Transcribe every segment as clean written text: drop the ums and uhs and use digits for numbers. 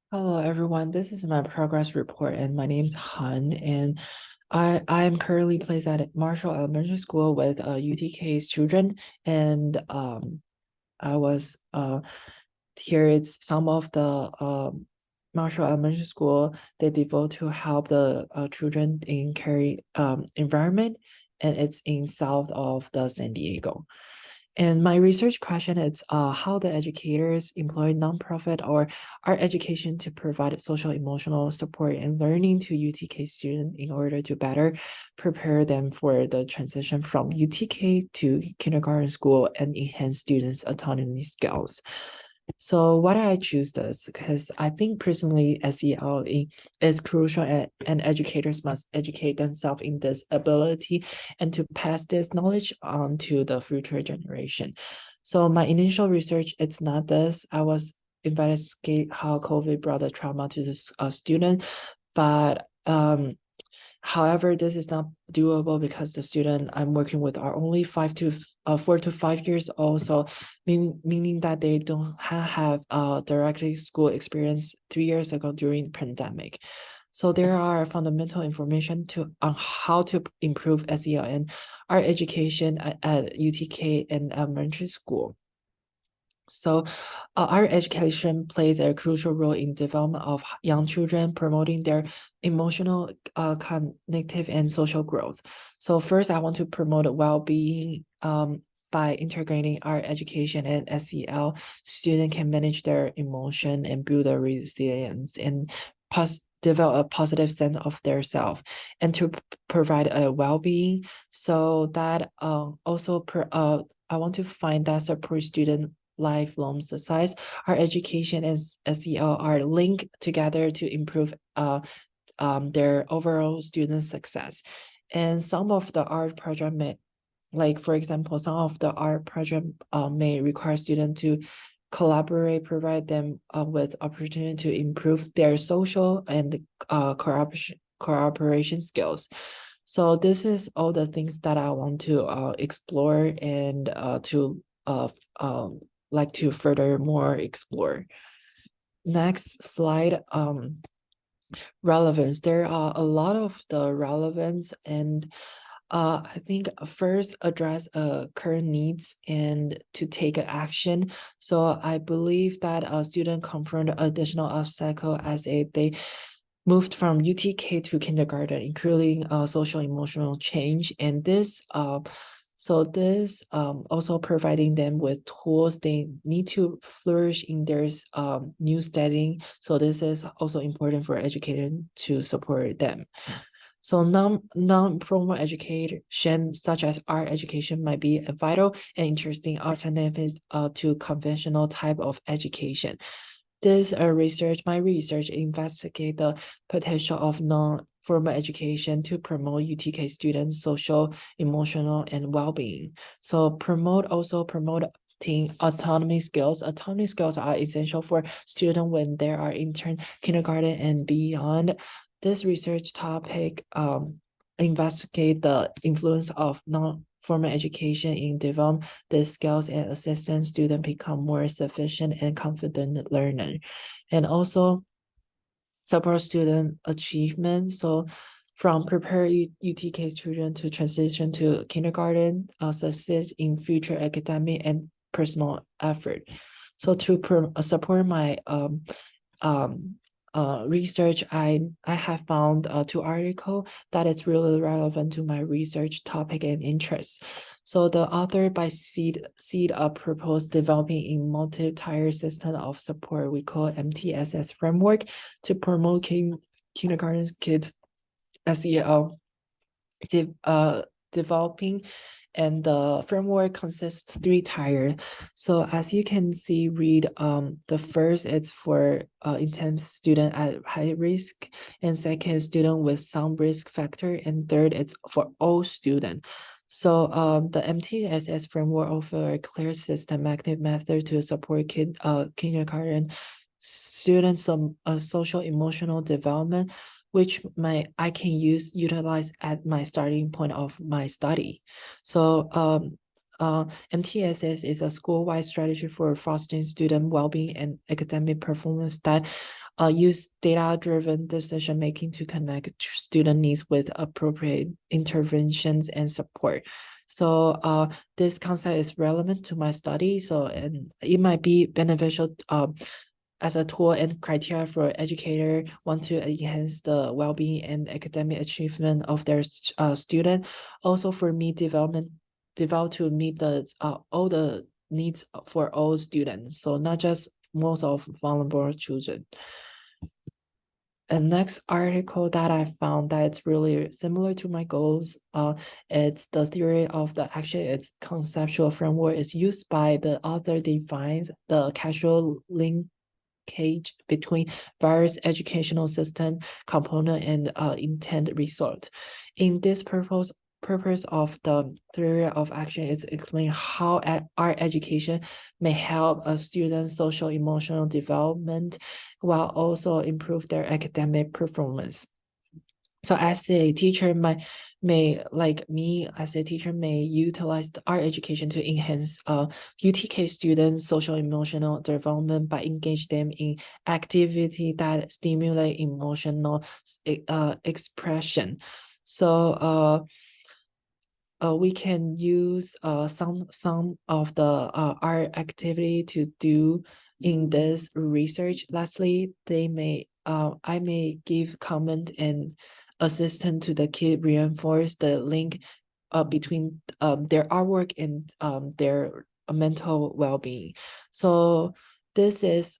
Hello everyone, this is my progress report and my name's Han and I am currently placed at Marshall Elementary School with UTK's children and I was here it's some of the Marshall Elementary School they devote to help the children in Cary environment and it's in south of the San Diego. And my research question is how the educators employ nonprofit or art education to provide social emotional support and learning to UTK students in order to better prepare them for the transition from UTK to kindergarten school and enhance students' autonomy skills. So why did I choose this? Because I think personally SEL is crucial and educators must educate themselves in this ability and to pass this knowledge on to the future generation. So my initial research, it's not this. I was investigate how COVID brought the trauma to the student, but however, this is not doable because the student I'm working with are only 4 to 5 years old. So meaning that they don't have directly school experience 3 years ago during pandemic. So there are fundamental information to on how to improve SEL and our education at UTK and elementary school. So, our education plays a crucial role in development of young children, promoting their emotional, cognitive, and social growth. So, first, I want to promote well-being. By integrating art education and SEL, student can manage their emotion and build a resilience and develop a positive sense of their self, and to provide a well-being. So that I want to find that support student lifelong success. Our education and SEL are linked together to improve their overall student success. And some of the art project may, like for example, some of the art project may require students to collaborate, provide them with opportunity to improve their social and cooperation skills. So this is all the things that I want to explore and to like to furthermore explore. Next slide, relevance. There are a lot of the relevance and I think first address current needs and to take action. So I believe that a student confront additional obstacle as they moved from UTK to kindergarten, including social emotional change. And this also providing them with tools they need to flourish in their new setting. So this is also important for educators to support them. So non-formal education, such as art education, might be a vital and interesting alternative to conventional type of education. My research investigate the potential of non-formal education to promote UTK students' social, emotional, and well-being. So promoting autonomy skills. Autonomy skills are essential for students when they are in kindergarten and beyond. This research topic investigate the influence of non-formal education in developing the skills and assistant student become more sufficient and confident learner, and also support student achievement. So from prepare UTK children to transition to kindergarten, succeed in future academic and personal effort. So to support my um, research, I have found two articles that is really relevant to my research topic and interest. So the author by Seed proposed developing a multi-tier system of support we call MTSS framework to promote kindergarten kids SEL developing, and the framework consists 3 tiers. So as you can see, read the first it's for intense student at high risk, and second student with some risk factor, and third it's for all students. So the MTSS framework offer a clear systematic method to support kindergarten students some social emotional development, which I can utilize at my starting point of my study. So MTSS is a school-wide strategy for fostering student well-being and academic performance that use data-driven decision-making to connect student needs with appropriate interventions and support. So this concept is relevant to my study, and it might be beneficial as a tool and criteria for educator want to enhance the well-being and academic achievement of their student. Also for me, develop to meet all the needs for all students, so not just most of vulnerable children. And next article that I found that it's really similar to my goals, it's the theory of the action. Its conceptual framework is used by the author defines the causal linkage between various educational system component and intent result. In this purpose of the theory of action is explain how our education may help a student's social emotional development while also improve their academic performance. So as a teacher may like me as a teacher may utilize our education to enhance UTK students' social emotional development by engage them in activity that stimulate emotional expression. So we can use some of the art activity to do in this research. Lastly, I may give comment and assistance to the kid reinforce the link between their artwork and their mental well-being. So this is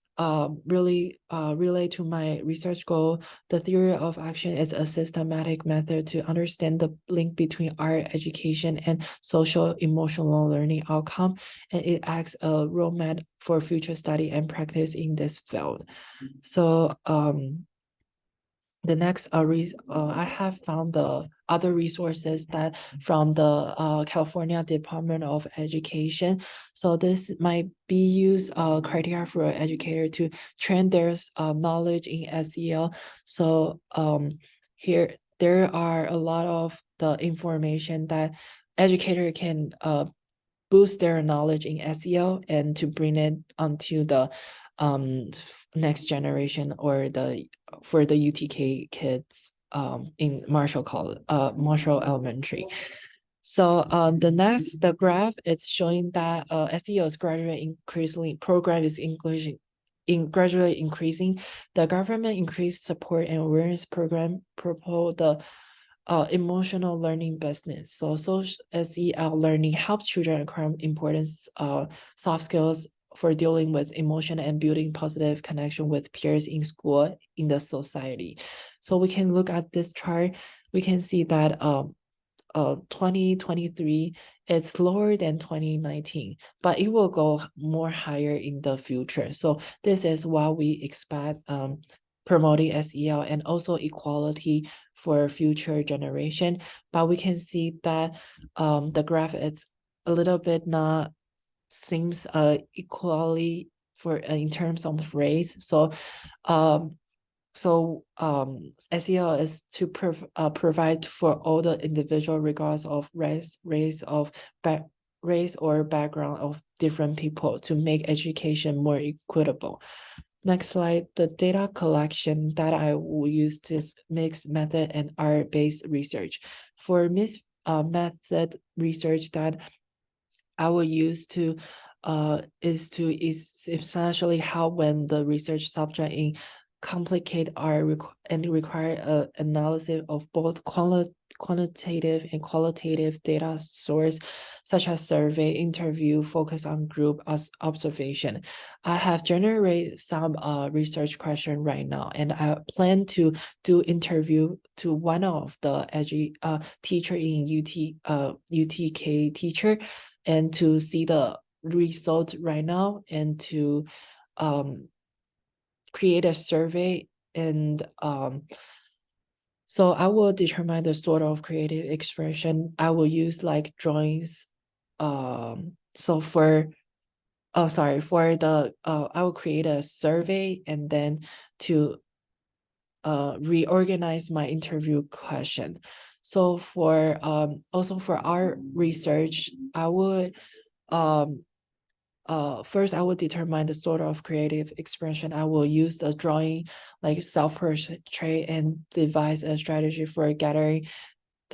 really relate to my research goal. The theory of action is a systematic method to understand the link between art education and social emotional learning outcome, and it acts a roadmap for future study and practice in this field. So the next I have found the other resources that from the California Department of Education. So this might be used criteria for an educator to train their knowledge in SEL. So here there are a lot of the information that educator can boost their knowledge in SEL and to bring it onto the next generation or for the UTK kids in Marshall Elementary. So the graph it's showing that SEL's program is gradually increasing. The government increased support and awareness program propose the emotional learning business. So social SEL learning helps children acquire important soft skills for dealing with emotion and building positive connection with peers in school, in the society. So we can look at this chart. We can see that 2023 it's lower than 2019, but it will go more higher in the future. So this is what we expect promoting SEL and also equality for future generation. But we can see that the graph is a little bit not seems equally for in terms of race. So SEL is to provide for all the individual regardless of race or background of different people to make education more equitable. Next slide, the data collection that I will use this mixed method and art-based research. For mixed method research that I will use is essentially how when the research subject in complicate and require analysis of both quantitative and qualitative data source, such as survey, interview, focus on group as observation. I have generated some research question right now, and I plan to do interview to one of the teacher in UTK teacher, and to see the result right now, and to create a survey, and so I will determine the sort of creative expression I will use, like drawings. So for the I will create a survey and then to reorganize my interview question. So for also for our research, I would first I will determine the sort of creative expression I will use, the drawing, like self-portrait, and devise a strategy for gathering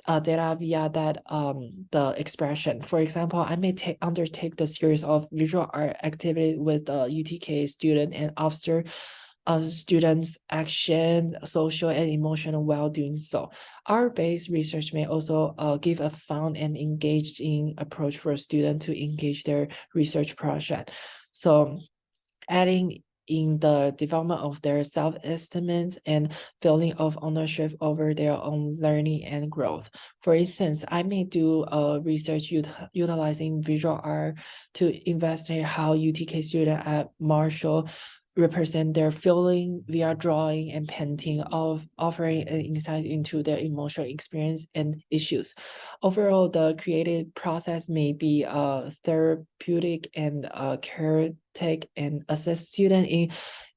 data via that the expression. For example, I may undertake the series of visual art activity with the UTK student and observe students' action, social and emotional while doing so. Art-based research may also give a fun and engaging approach for a student to engage their research project. So adding in the development of their self-esteem and feeling of ownership over their own learning and growth. For instance, I may do research utilizing visual art to investigate how UTK students at Marshall represent their feeling via drawing and painting, of offering an insight into their emotional experience and issues. Overall, the creative process may be therapeutic and take and assist student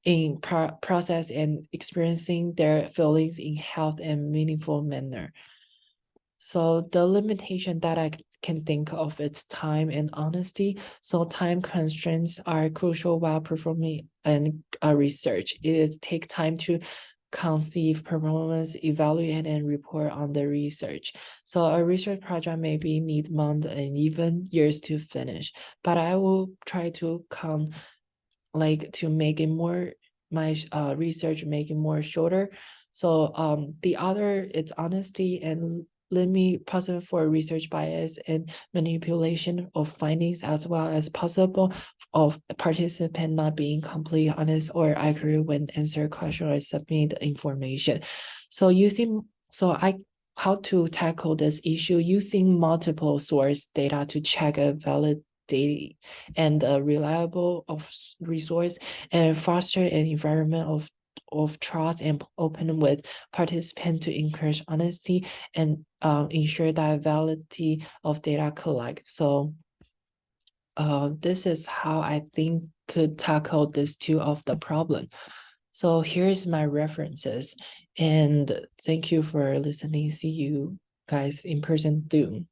in process and experiencing their feelings in health and meaningful manner. So the limitation that I can think of is time and honesty. So time constraints are crucial while performing and research. It is take time to conceive, performance, evaluate, and report on the research. So a research project maybe need months and even years to finish, but I will try to to make it more, my research make it more shorter. So the other, it's honesty and limit possible for research bias and manipulation of findings, as well as possible of participant not being completely honest or accurate when answer question or submit information. So how to tackle this issue using multiple source data to check a valid data and a reliable of resource, and foster an environment of trust and open with participants to encourage honesty and ensure that validity of data collect. So this is how I think could tackle this two of the problem. So here's my references, and thank you for listening. See you guys in person soon.